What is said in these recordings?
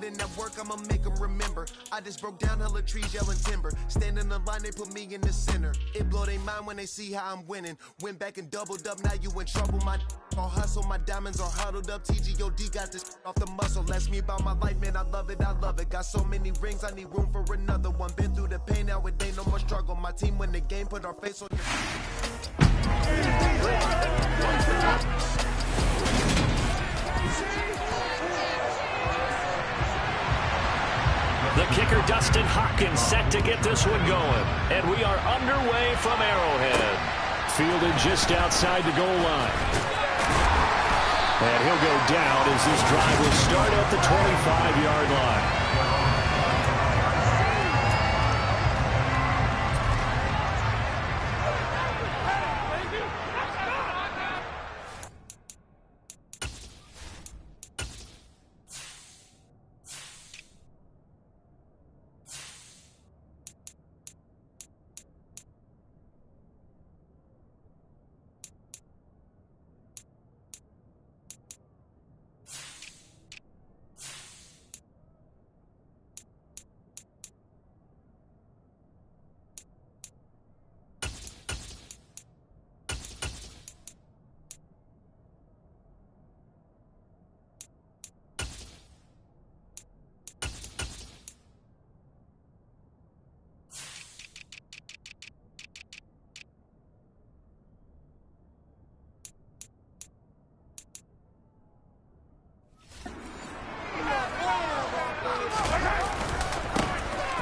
in that work, I'ma make them remember. I just broke down hella trees, yelling timber. Stand in the line, they put me in the center. It blow their mind when they see how I'm winning. Went back and doubled up, now you in trouble. My all hustle, my diamonds are huddled up. TGOD got this off the muscle. Ask me about my life, man, I love it, I love it. Got so many rings, I need room for another one. Been through the pain, now it ain't no more struggle. My team win the game, put our face on the... The kicker, Dustin Hopkins, set to get this one going. And we are underway from Arrowhead. Fielded just outside the goal line. And he'll go down as this drive will start at the 25-yard line.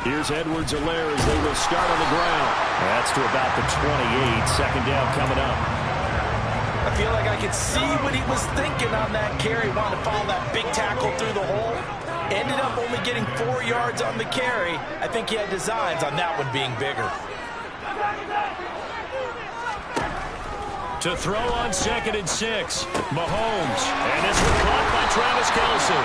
Here's Edwards-Helaire as they will start on the ground. That's to about the 28. Second down coming up. I feel like I could see what he was thinking on that carry. Wanted to follow that big tackle through the hole. Ended up only getting 4 yards on the carry. I think he had designs on that one being bigger. To throw on 2nd and 6. Mahomes. And this one caught by Travis Kelce.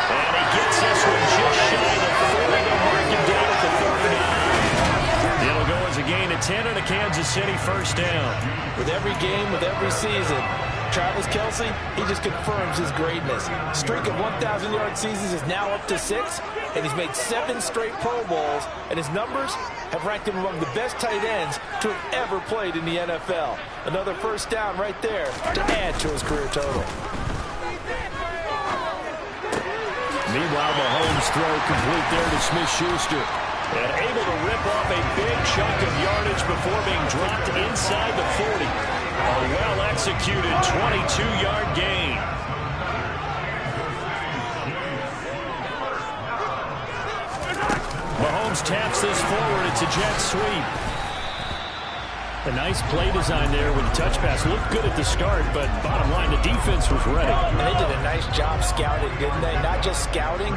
And he gets this one just shy of the 40 to mark him down at the 39. It'll go as a gain of 10 and a Kansas City first down. With every game, with every season, Travis Kelce, he just confirms his greatness. Streak of 1,000-yard seasons is now up to 6, and he's made 7 straight Pro Bowls, and his numbers have ranked him among the best tight ends to have ever played in the NFL. Another first down right there to add to his career total. Meanwhile, Mahomes' throw complete there to Smith-Schuster. And able to rip off a big chunk of yardage before being dropped inside the 40. A well-executed 22-yard gain. Mahomes taps this forward. It's a jet sweep. A nice play design there with the touch pass. Looked good at the start, but bottom line, the defense was ready. And they did a nice job scouting, didn't they? Not just scouting,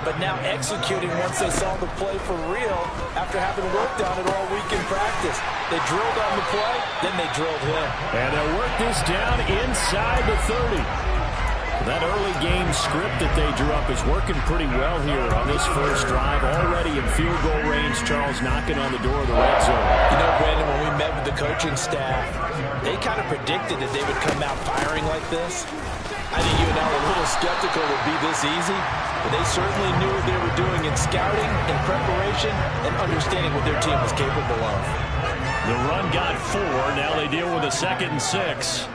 but now executing once they saw the play for real after having worked on it all week in practice. They drilled on the play, then they drilled him. And they'll work this down inside the 30. That early game script that they drew up is working pretty well here on this first drive. Already in field goal range, Charles knocking on the door of the red zone. You know, Brandon, when we met with the coaching staff, they kind of predicted that they would come out firing like this. I think you and I were a little skeptical it would be this easy, but they certainly knew what they were doing in scouting, in preparation, and understanding what their team was capable of. The run got 4. Now they deal with a 2nd and 6.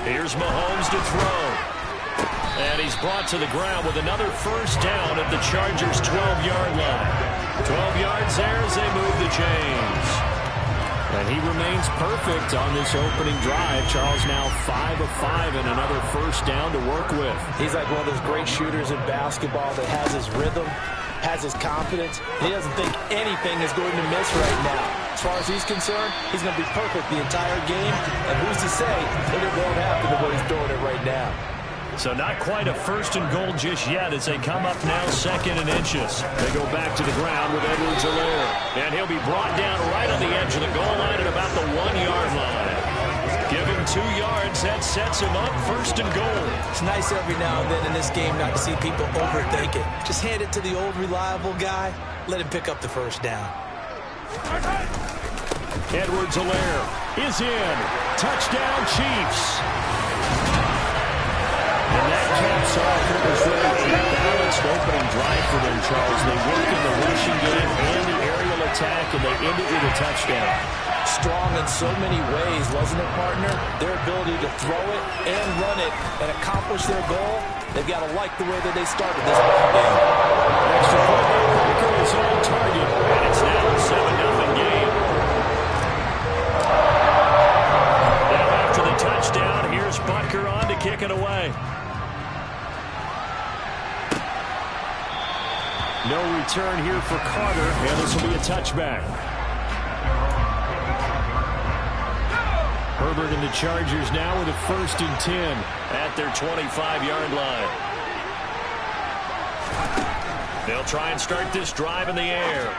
Here's Mahomes to throw. And he's brought to the ground with another first down at the Chargers' 12-yard line. 12 yards there as they move the chains. And he remains perfect on this opening drive. Charles now 5 of 5 and another first down to work with. He's like one of those great shooters in basketball that has his rhythm, has his confidence. He doesn't think anything is going to miss right now. As far as he's concerned, he's going to be perfect the entire game. And who's to say that it won't happen the way he's throwing it right now. So not quite a first and goal just yet as they come up now 2nd and inches. They go back to the ground with Edwards-Helaire. And he'll be brought down right on the edge of the goal line at about the 1-yard line. Give him 2 yards. That sets him up 1st and goal. It's nice every now and then in this game not to see people overthink it. Just hand it to the old reliable guy. Let him pick up the first down. Edwards-Helaire is in. Touchdown, Chiefs. And that caps off what was really a balanced opening drive for them, Charles. They work in the rushing game and the aerial attack, and they end it with a touchdown. Strong in so many ways, wasn't it, partner? Their ability to throw it and run it and accomplish their goal, they've got to like the way that they started this ball game. Extra point by Parker is on target, and it's now a 7-0 game. Now after the touchdown, here's Butker on to kick it away. No return here for Carter, and this will be a touchback. Herbert and the Chargers now with a 1st and 10 at their 25-yard line. They'll try and start this drive in the air.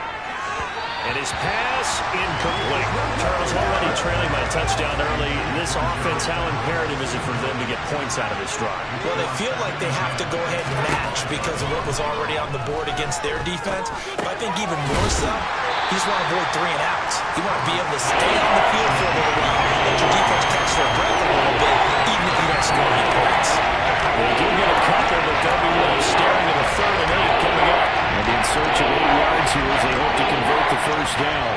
And his pass incomplete. Charles already trailing by a touchdown early. This offense, how imperative is it for them to get points out of this drive? Well, they feel like they have to go ahead and match because of what was already on the board against their defense. But I think even more so, you just want to avoid 3 and outs. You want to be able to stay on the field for a little while, let your defense catch their breath a little bit, even if you don't score any points. They do get a couple, but they'll be staring at a 3rd and 8 coming up. And in search of 8 yards here as they hope to convert the 1st down.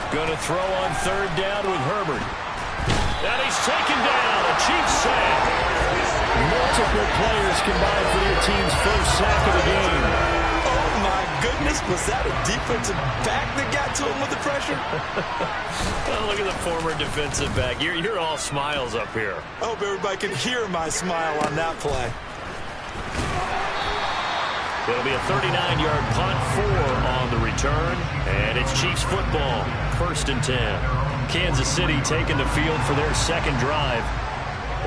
Going to throw on 3rd down with Herbert. And he's taken down. A Chiefs sack. Multiple players combined for their team's 1st sack of the game. Oh, my goodness. Was that a defensive back that got to him with the pressure? Oh, look at the former defensive back. You're all smiles up here. I hope everybody can hear my smile on that play. It'll be a 39-yard punt, 4 on the return, and it's Chiefs football, 1st and 10. Kansas City taking the field for their 2nd drive.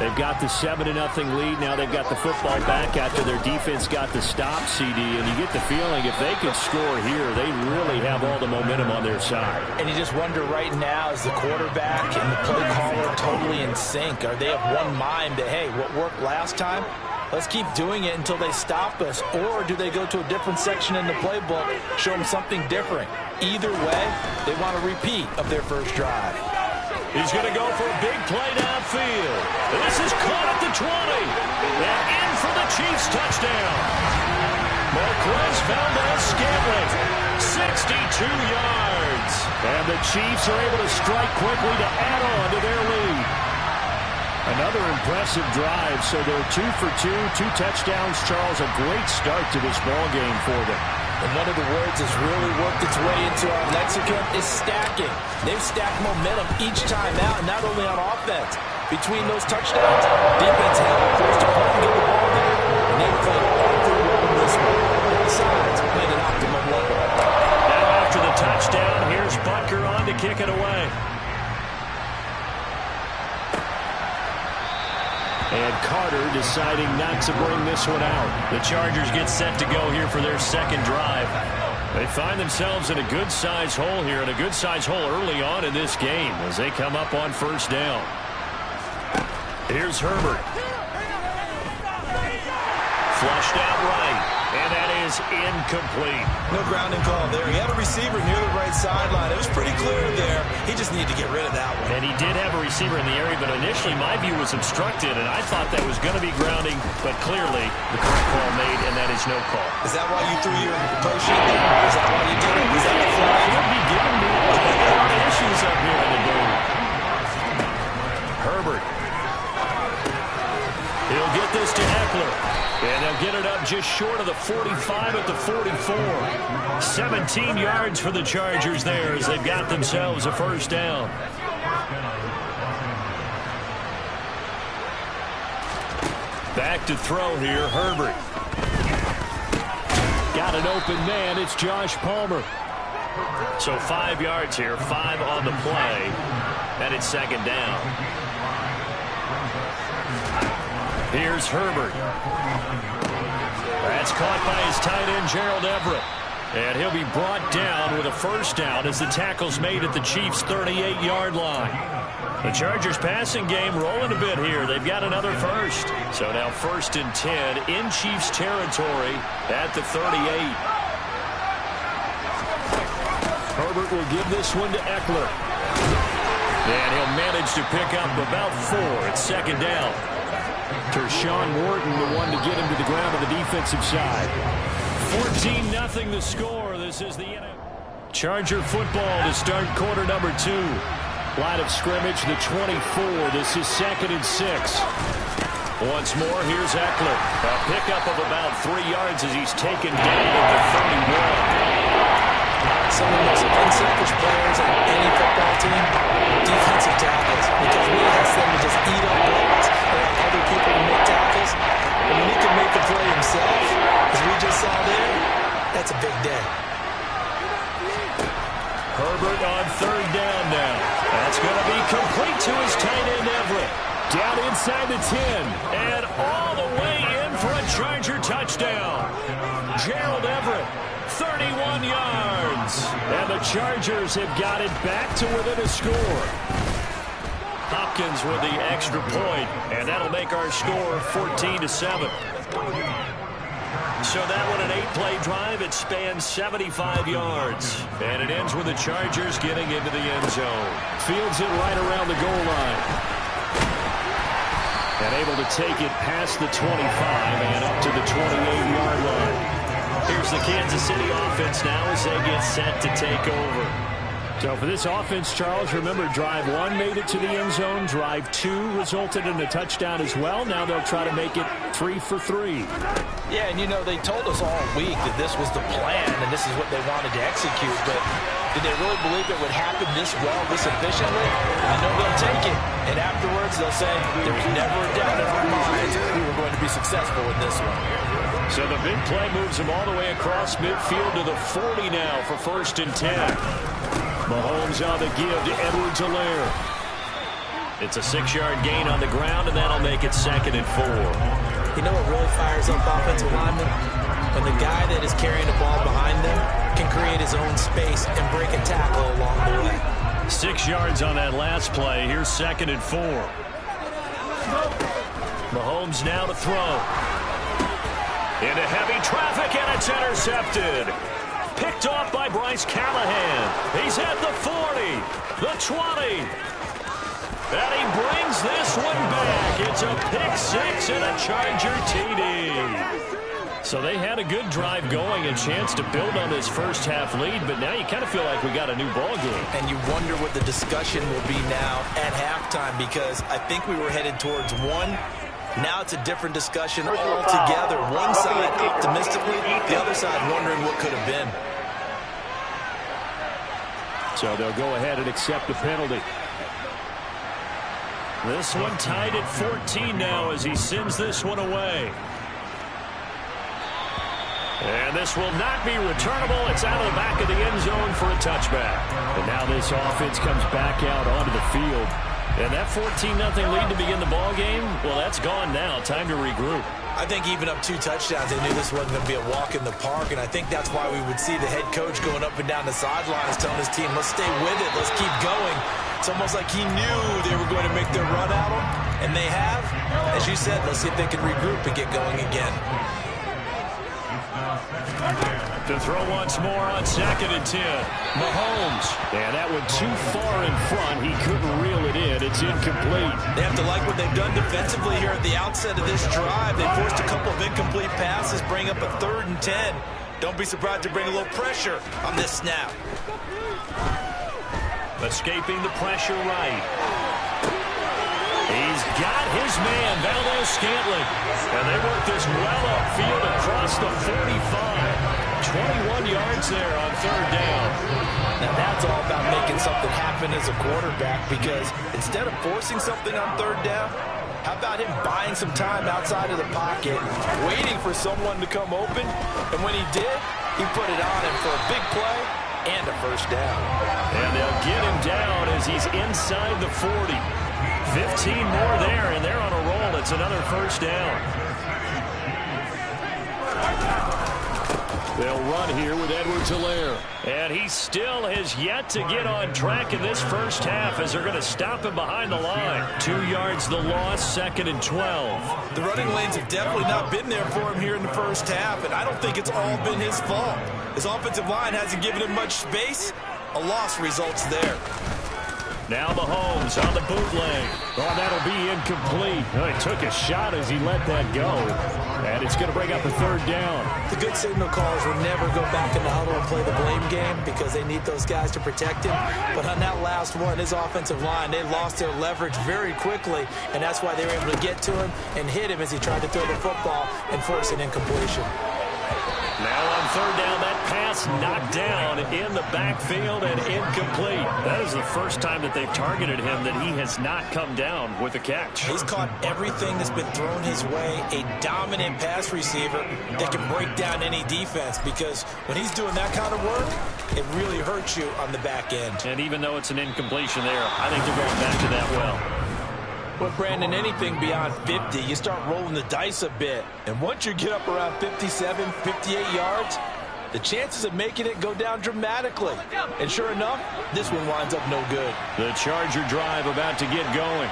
They've got the 7-0 lead. Now they've got the football back after their defense got the stop, CD, and you get the feeling if they could score here, they really have all the momentum on their side. And you just wonder right now, is the quarterback and the play caller totally in sync? Are they of one mind that, hey, what worked last time? Let's keep doing it until they stop us. Or do they go to a different section in the playbook, show them something different? Either way, they want a repeat of their 1st drive. He's going to go for a big play downfield. This is caught at the 20. And in for the Chiefs touchdown. Marquez Valdez-Scantling, 62 yards. And the Chiefs are able to strike quickly to add on to their lead. Another impressive drive, so they're 2 for 2, 2 touchdowns. Charles, a great start to this ball game for them. And one of the words that's really worked its way into our lexicon is stacking. They've stacked momentum each time out, and not only on offense. Between those touchdowns, defense held forced to punt and get the ball there, and they played all through well in this one. Both sides played an optimum level. Now after the touchdown, here's Butker on to kick it away. And Carter deciding not to bring this one out. The Chargers get set to go here for their 2nd drive. They find themselves in a good-sized hole here, and a good-sized hole early on in this game as they come up on 1st down. Here's Herbert. Flushed out right, and that is incomplete. No grounding call there. He had a receiver near the right sideline. It was pretty clear there. He just needed to get rid of that one. And he did have a receiver in the area, but initially my view was obstructed, and I thought that was going to be grounding, but clearly the correct call made, and that is no call. Is that why you threw your post sheet there? Is that why you did it? Was that the flag? Could be giving me a lot of issues up here in the game. Herbert. He'll get this to Eckler. And they'll get it up just short of the 45 at the 44. 17 yards for the Chargers there as they've got themselves a 1st down. Back to throw here, Herbert. Got an open man, it's Josh Palmer. So 5 yards here, 5 on the play, and it's 2nd down. Here's Herbert. That's caught by his tight end, Gerald Everett. And he'll be brought down with a 1st down as the tackle's made at the Chiefs' 38-yard line. The Chargers passing game rolling a bit here. They've got another 1st. So now 1st and 10 in Chiefs territory at the 38. Herbert will give this one to Eckler. And he'll manage to pick up about 4 at 2nd down. Tershawn Wharton, the one to get him to the ground on the defensive side. 14-0 the score. This is the Charger football to start quarter number 2. Line of scrimmage, the 24. This is 2nd and 6. Once more, here's Eckler. A pickup of about 3 yards as he's taken down at the 31. Some of the most unselfish players on any football team, defensive tackles, because we ask them to just eat up blocks and let other people make tackles. And when he can make the play himself, as we just saw there, that's a big day. Herbert on 3rd down now. That's going to be complete to his tight end Everett. Down inside the 10. And all the way in for a Charger touchdown. Gerald Everett, 31 yards. And the Chargers have got it back to within a score. Hopkins with the extra point, and that'll make our score 14-7. So that one, an 8-play drive. It spans 75 yards. And it ends with the Chargers getting into the end zone. Fields it right around the goal line. And able to take it past the 25 and up to the 28-yard line. Here's the Kansas City offense now as they get set to take over. So for this offense, Charles, remember drive 1 made it to the end zone. Drive 2 resulted in a touchdown as well. Now they'll try to make it 3 for 3. Yeah, and you know, they told us all week that this was the plan and this is what they wanted to execute, but did they really believe it would happen this well, this efficiently? I know they'll take it, and afterwards they'll say, there was never a doubt in our minds we were going to be successful in this one. So the big play moves them all the way across midfield to the 40 now for 1st and 10. Mahomes on the give to Edwards-Helaire. It's a 6-yard gain on the ground, and that'll make it 2nd and 4. You know what really fires up offensive linemen? When the guy that is carrying the ball behind them can create his own space and break a tackle along the way. 6 yards on that last play. Here's 2nd and 4. Mahomes now to throw. Into heavy traffic, and it's intercepted. Picked off by Bryce Callahan. He's at the 40, the 20. And he brings this one back. It's a pick 6 and a Charger TD. So they had a good drive going, a chance to build on this first half lead, but now you kind of feel like we got a new ball game. And you wonder what the discussion will be now at halftime, because I think we were headed towards 1. Now it's a different discussion altogether. One side optimistically, the other side wondering what could have been. So they'll go ahead and accept the penalty. This one tied at 14 now as he sends this one away. And this will not be returnable. It's out of the back of the end zone for a touchback. And now this offense comes back out onto the field. And that 14-0 lead to begin the ball game, well, that's gone now. Time to regroup. I think even up 2 touchdowns, they knew this wasn't going to be a walk in the park, and I think that's why we would see the head coach going up and down the sidelines telling his team, let's stay with it, let's keep going. It's almost like he knew they were going to make their run at him, and they have. As you said, let's see if they can regroup and get going again. To throw once more on 2nd and 10. Mahomes. And that one too far in front. He couldn't reel it in. It's incomplete. They have to like what they've done defensively here at the outset of this drive. They forced a couple of incomplete passes, bring up a 3rd and 10. Don't be surprised to bring a little pressure on this snap. Escaping the pressure right. He's got his man, Valdez-Scantling. And they work this well upfield across the 45. 21 yards there on 3rd down. Now that's all about making something happen as a quarterback, because instead of forcing something on 3rd down, how about him buying some time outside of the pocket, waiting for someone to come open, and when he did, he put it on him for a big play and a 1st down. And they'll get him down as he's inside the 40. 15 more there, and they're on a roll. It's another 1st down. They'll run here with Edwards-Helaire. And he still has yet to get on track in this first half as they're going to stop him behind the line. 2 yards the loss, 2nd and 12. The running lanes have definitely not been there for him here in the first half, and I don't think it's all been his fault. His offensive line hasn't given him much space. A loss results there. Now Mahomes on the bootleg. Oh, that'll be incomplete. Oh, he took a shot as he let that go. And it's going to bring up a third down. The good signal callers will never go back in the huddle and play the blame game because they need those guys to protect him. But on that last one, his offensive line, they lost their leverage very quickly, and that's why they were able to get to him and hit him as he tried to throw the football and force an incompletion. Now on third down, that pass knocked down in the backfield and incomplete. That is the first time that they've targeted him that he has not come down with a catch. He's caught everything that's been thrown his way, a dominant pass receiver that can break down any defense, because when he's doing that kind of work, it really hurts you on the back end. And even though it's an incompletion there, I think they're going back to that well. But, Brandon, anything beyond 50, you start rolling the dice a bit. And once you get up around 57, 58 yards, the chances of making it go down dramatically. And sure enough, this one winds up no good. The Charger drive about to get going.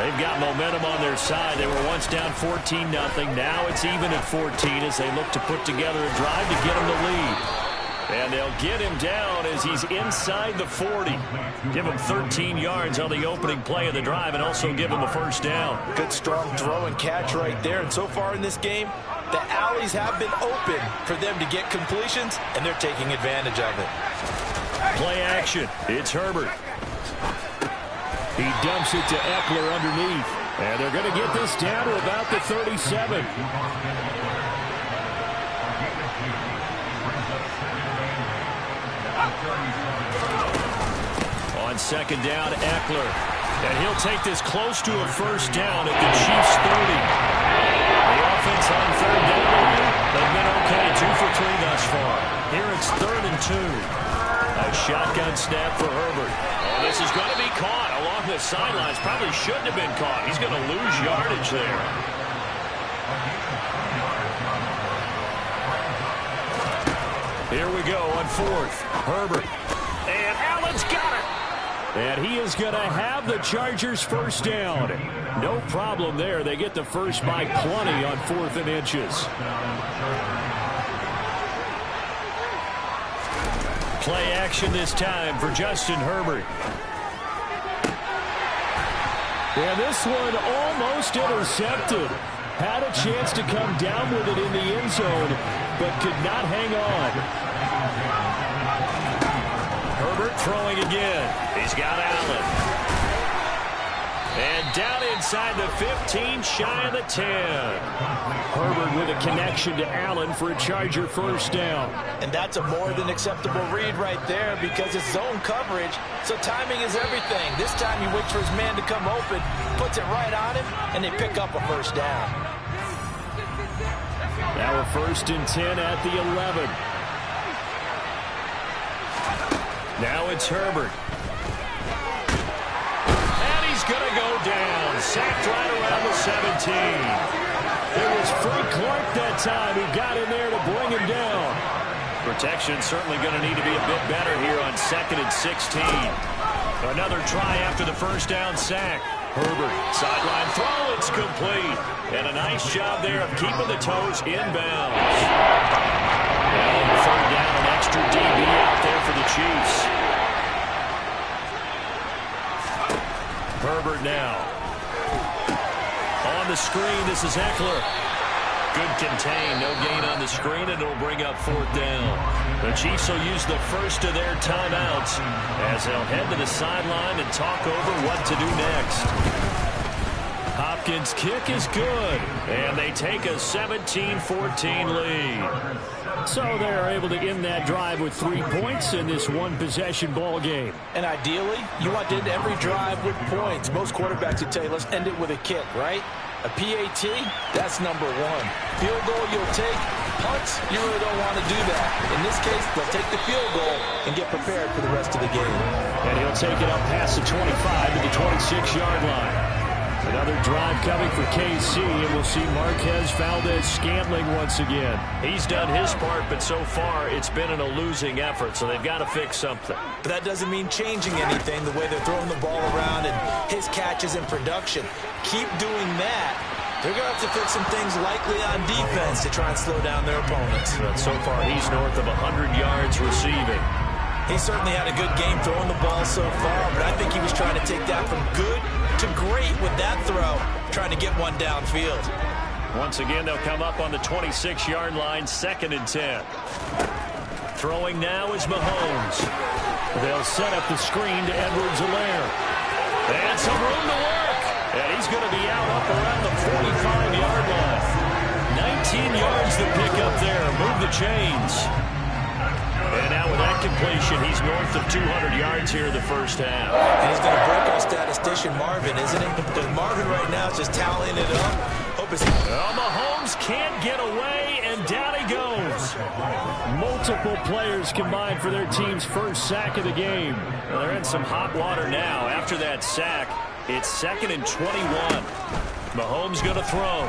They've got momentum on their side. They were once down 14-0. Now it's even at 14 as they look to put together a drive to get them the lead. And they'll get him down as he's inside the 40. Give him 13 yards on the opening play of the drive and also give him a first down. Good, strong throw and catch right there. And so far in this game, the alleys have been open for them to get completions, and they're taking advantage of it. Play action. It's Herbert. He dumps it to Eckler underneath. And they're going to get this down to about the 37. On second down, Eckler. And he'll take this close to a first down at the Chiefs' 30. The offense on third down, they've been okay, 2 for 3 thus far. Here it's 3rd and 2. A shotgun snap for Herbert. Oh, this is going to be caught along the sidelines. Probably shouldn't have been caught. He's going to lose yardage there. Here we go on 4th. Herbert. And Allen's got it. And he is going to have the Chargers first down. No problem there. They get the first by plenty on 4th and inches. Play action this time for Justin Herbert. And this one almost intercepted. Had a chance to come down with it in the end zone, but could not hang on. Herbert throwing again. He's got Allen. And down inside the 15, shy of the 10. Herbert with a connection to Allen for a Charger first down. And that's a more than acceptable read right there because it's zone coverage, so timing is everything. This time he waits for his man to come open, puts it right on him, and they pick up a first down. Now a 1st and 10 at the 11. Now it's Herbert. And he's going to go down. Sacked right around the 17. It was Frank Clark that time who got in there to bring him down. Protection certainly going to need to be a bit better here on 2nd and 16. Another try after the first down sack. Herbert, sideline throw, it's complete. And a nice job there of keeping the toes inbounds. And 3rd down, an extra DB out there for the Chiefs. Herbert now. On the screen, this is Eckler. Good contain, no gain on the screen, and it'll bring up 4th down. The Chiefs will use the first of their timeouts as they'll head to the sideline and talk over what to do next. Hopkins' kick is good, and they take a 17-14 lead. So they're able to end that drive with 3 points in this one-possession ball game. And ideally, you want to end every drive with points. Most quarterbacks would tell you, let's end it with a kick, right? A PAT, that's number 1. Field goal you'll take. Punts, you really don't want to do that. In this case, they'll take the field goal and get prepared for the rest of the game. And he'll take it up past the 25 to the 26-yard line. Another drive coming for KC, and we'll see Marquez Valdez-Scantling once again. He's done his part, but so far it's been in a losing effort, so they've got to fix something. But that doesn't mean changing anything, the way they're throwing the ball around and his catches in production. Keep doing that. They're going to have to fix some things likely on defense to try and slow down their opponents. But so far he's north of 100 yards receiving. He certainly had a good game throwing the ball so far, but I think he was trying to take that from good to great with that throw, trying to get one downfield. Once again, they'll come up on the 26-yard line, 2nd and 10. Throwing now is Mahomes. They'll set up the screen to Edwards-Helaire. And some room to work. And he's going to be out up around the 45-yard line. 19 yards to pick up there. Move the chains. And now with that completion, he's north of 200 yards here in the first half. And he's going to break our statistician Marvin, isn't he? Because Marvin right now is just tallying it up. Mahomes can't get away, and down he goes. Multiple players combined for their team's first sack of the game. Well, they're in some hot water now. After that sack, it's 2nd and 21. Mahomes going to throw.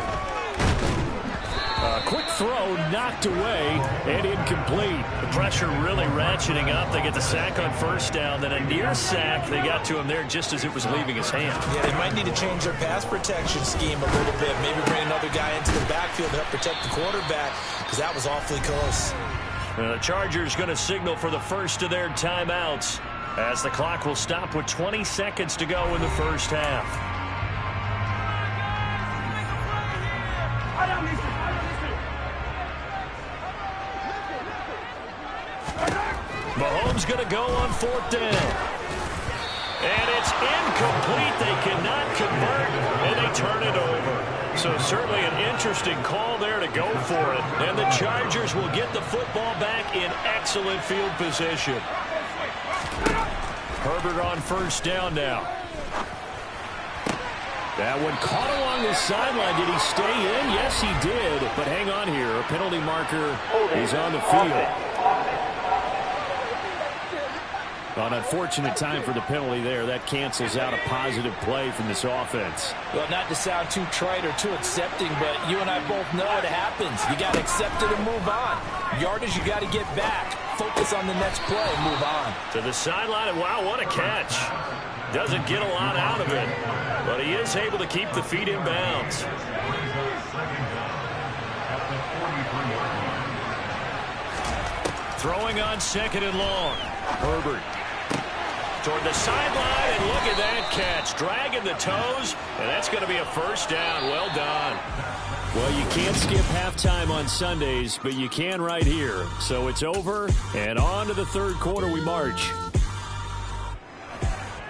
A quick throw knocked away and incomplete. The pressure really ratcheting up. They get the sack on first down. Then a near sack. They got to him there just as it was leaving his hand. Yeah, they might need to change their pass protection scheme a little bit. Maybe bring another guy into the backfield to help protect the quarterback, because that was awfully close. The Chargers going to signal for the first of their timeouts as the clock will stop with 20 seconds to go in the first half. Mahomes going to go on 4th down. And it's incomplete. They cannot convert, and they turn it over. So certainly an interesting call there to go for it. And the Chargers will get the football back in excellent field position. Herbert on first down now. That one caught along the sideline. Did he stay in? Yes, he did. But hang on here. A penalty marker is on the field. An unfortunate time for the penalty there. That cancels out a positive play from this offense. Well, not to sound too trite or too accepting, but you and I both know it happens. You got to accept it and move on. Yardage, you got to get back. Focus on the next play and move on. To the sideline, and wow, what a catch. Doesn't get a lot out of it, but he is able to keep the feet in bounds. Throwing on 2nd and long. Herbert toward the sideline, and look at that catch. Dragging the toes, and that's going to be a first down. Well done. Well, you can't skip halftime on Sundays, but you can right here. So it's over, and on to the third quarter we march.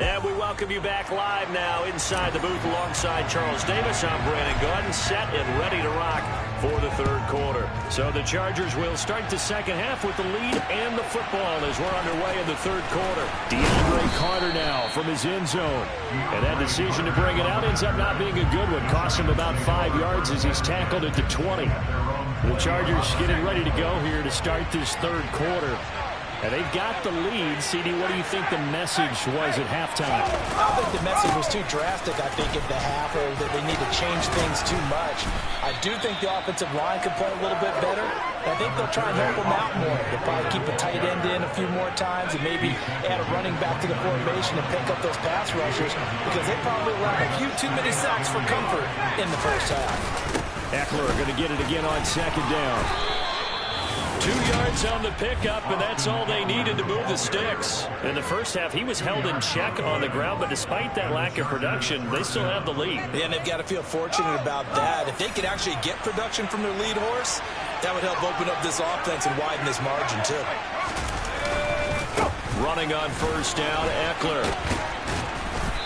And we welcome you back live now inside the booth alongside Charles Davis. I'm Brandon Gordon, set and ready to rock for the third quarter. So the Chargers will start the second half with the lead and the football as we're underway in the third quarter. DeAndre Carter now from his end zone. And that decision to bring it out ends up not being a good one. Costs him about 5 yards as he's tackled at the 20. The Chargers getting ready to go here to start this third quarter. And they've got the lead. CD, what do you think the message was at halftime? I think the message was too drastic, I think, at the half, or that they need to change things too much. I do think the offensive line could play a little bit better. I think they'll try and help them out more. They'll probably keep a tight end in a few more times and maybe add a running back to the formation and pick up those pass rushers, because they probably allowed a few too many sacks for comfort in the first half. Eckler going to get it again on 2nd down. 2 yards on the pickup, and that's all they needed to move the sticks. In the first half, he was held in check on the ground, but despite that lack of production, they still have the lead. Yeah, and they've got to feel fortunate about that. If they could actually get production from their lead horse, that would help open up this offense and widen this margin, too. Running on first down, Eckler.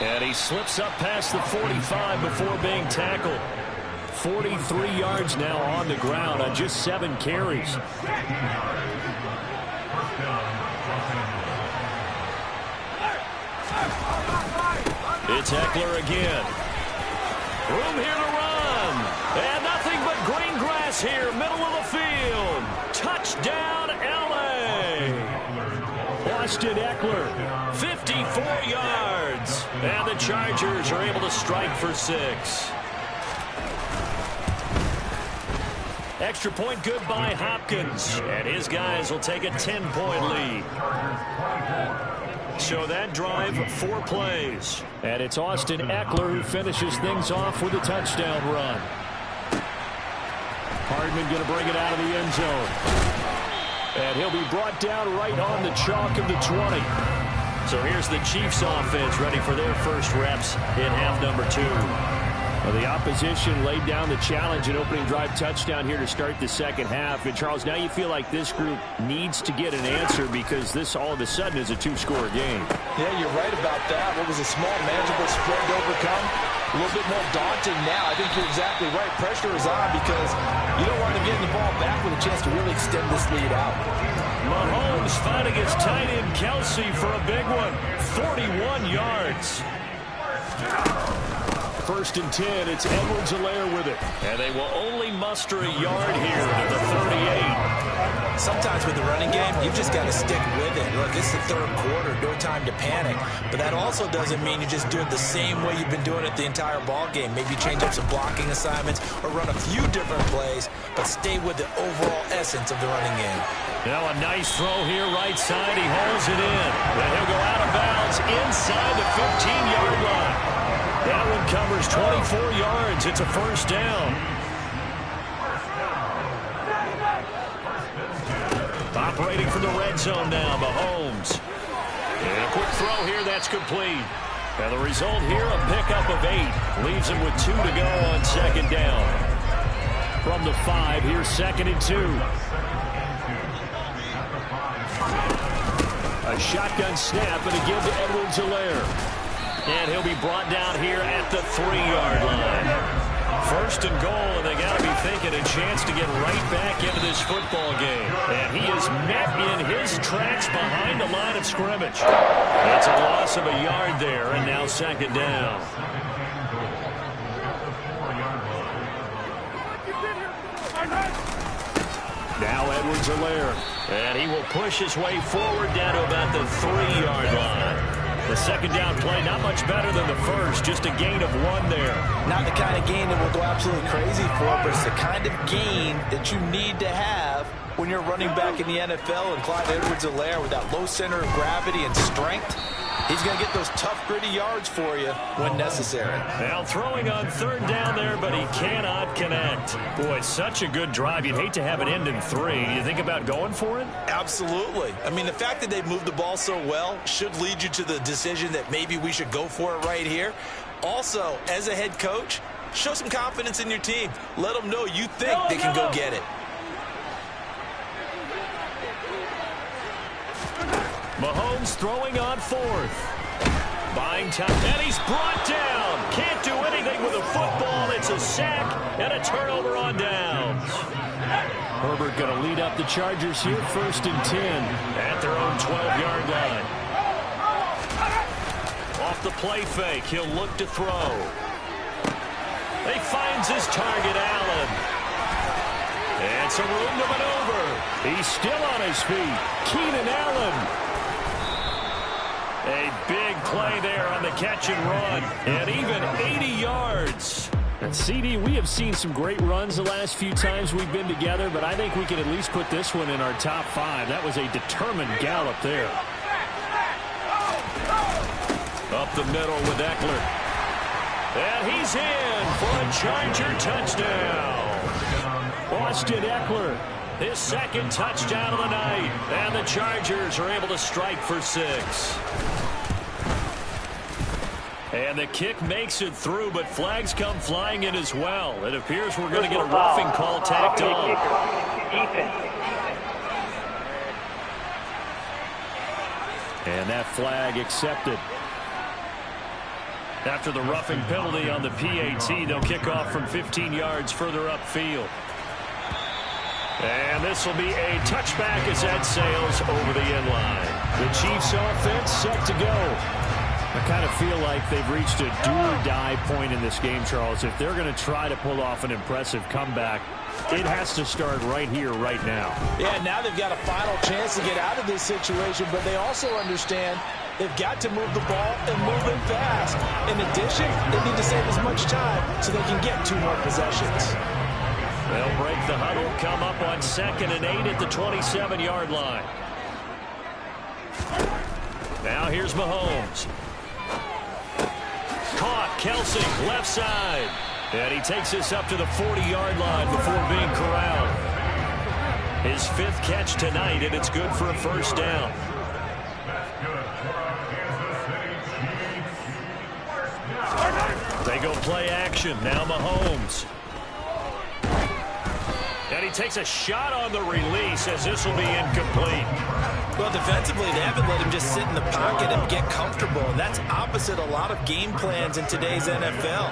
And he slips up past the 45 before being tackled. 43 yards now on the ground on just 7 carries. It's Eckler again. Room here to run. And nothing but green grass here, middle of the field. Touchdown, L.A. Austin Eckler, 54 yards. And the Chargers are able to strike for 6. Extra point good by Hopkins. And his guys will take a 10-point lead. So that drive, 4 plays. And it's Austin Eckler who finishes things off with a touchdown run. Hardman going to bring it out of the end zone. And he'll be brought down right on the chalk of the 20. So here's the Chiefs offense ready for their first reps in half number 2. Well, the opposition laid down the challenge and opening drive touchdown here to start the second half. And, Charles, now you feel like this group needs to get an answer because this all of a sudden is a 2-score game. Yeah, you're right about that. What was a small, manageable spread to overcome? A little bit more daunting now. I think you're exactly right. Pressure is on because you don't want to get the ball back with a chance to really extend this lead out. Mahomes finding his tight end Kelsey for a big one. 41 yards. First and 10, it's Edwards-Helaire with it. And they will only muster a yard here to the 38. Sometimes with the running game, you've just got to stick with it. Look, it's the third quarter, no time to panic. But that also doesn't mean you just do it the same way you've been doing it the entire ball game. Maybe change up some blocking assignments or run a few different plays, but stay with the overall essence of the running game. Now a nice throw here right side. He holds it in. Then he'll go out of bounds inside the 15-yard line. That one covers 24 yards. It's a first down. Operating from the red zone now, Mahomes. And a quick throw here, that's complete. And the result here, a pickup of 8. Leaves him with 2 to go on second down. From the 5, here's 2nd and 2. A shotgun snap and a give to Edwards-Helaire. And he'll be brought down here at the 3-yard line. First and goal, and they got to be thinking a chance to get right back into this football game. And he is met in his tracks behind the line of scrimmage. That's a loss of a yard there, and now second down. Now Edwards-Helaire. And he will push his way forward down to about the 3-yard line. The second down play, not much better than the first, just a gain of 1 there. Not the kind of gain that we'll go absolutely crazy for, but it's the kind of gain that you need to have when you're running back in the NFL. And Clyde Edwards-Helaire, with that low center of gravity and strength, he's going to get those tough, gritty yards for you when necessary. Now throwing on third down there, but he cannot connect. Boy, such a good drive. You'd hate to have it end in 3. You think about going for it? Absolutely. I mean, the fact that they've moved the ball so well should lead you to the decision that maybe we should go for it right here. Also, as a head coach, show some confidence in your team. Let them know you think they can go get it. Mahomes throwing on 4th. Buying time, and he's brought down. Can't do anything with a football. It's a sack and a turnover on downs. Herbert going to lead up the Chargers here, 1st and 10. At their own 12-yard line. Off the play fake, he'll look to throw. He finds his target, Allen. And some room to maneuver. He's still on his feet. Keenan Allen. A big play there on the catch and run. And even 80 yards. And CD, we have seen some great runs the last few times we've been together, but I think we can at least put this one in our top 5. That was a determined gallop there. Up the middle with Eckler. And he's in for a Charger touchdown. Austin Eckler. His 2nd touchdown of the night. And the Chargers are able to strike for 6. And the kick makes it through, but flags come flying in as well. It appears we're going to get a roughing call tacked on. And that flag accepted. After the roughing penalty on the PAT, they'll kick off from 15 yards further upfield. And this will be a touchback as that sails over the end line. The Chiefs offense set to go. I kind of feel like they've reached a do-or-die point in this game, Charles. If they're going to try to pull off an impressive comeback, it has to start right here, right now. Yeah, now they've got a final chance to get out of this situation, but they also understand they've got to move the ball and move it fast. In addition, they need to save as much time so they can get 2 more possessions. They'll break the huddle, come up on 2nd and 8 at the 27-yard line. Now here's Mahomes. Caught, Kelsey, left side. And he takes this up to the 40-yard line before being corralled. His 5th catch tonight, and it's good for a first down. They go play action. Now Mahomes. And he takes a shot on the release as this will be incomplete. Well, defensively, they haven't let him just sit in the pocket and get comfortable. And that's opposite a lot of game plans in today's NFL.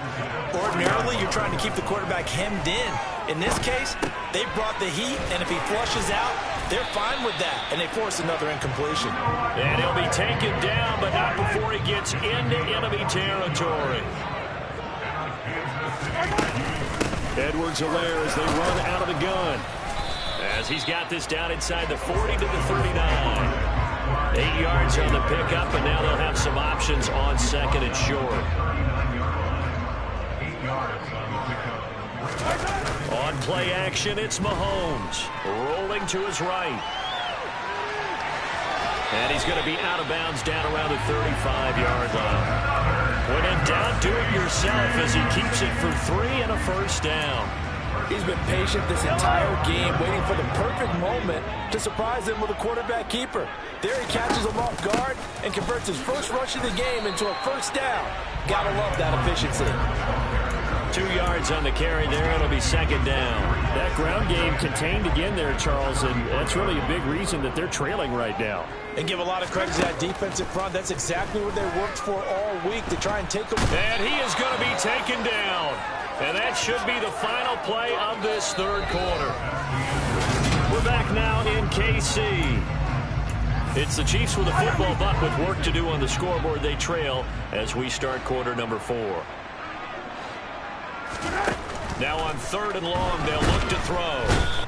Ordinarily, you're trying to keep the quarterback hemmed in. In this case, they brought the heat, and if he flushes out, they're fine with that, and they force another incompletion. And he'll be taken down, but not before he gets into enemy territory. Edwards-Helaire as they run out of the gun. As he's got this down inside the 40 to the 39. 8 yards on the pickup, and now they'll have some options on 2nd and short. On play action, it's Mahomes. Rolling to his right. And he's going to be out of bounds down around the 35-yard line. When in doubt, do it yourself as he keeps it for 3 and a first down. He's been patient this entire game, waiting for the perfect moment to surprise him with a quarterback keeper. There he catches him off guard and converts his first rush of the game into a first down. Gotta love that efficiency. 2 yards on the carry there. It'll be 2nd down. That ground game contained again there, Charles, and that's really a big reason that they're trailing right now. And give a lot of credit to that defensive front. That's exactly what they worked for all week to try and take him. And he is going to be taken down. And that should be the final play of this 3rd quarter. We're back now in KC. It's the Chiefs with a football buck with work to do on the scoreboard. They trail as we start quarter number 4. Now on 3rd and long, they'll look to throw.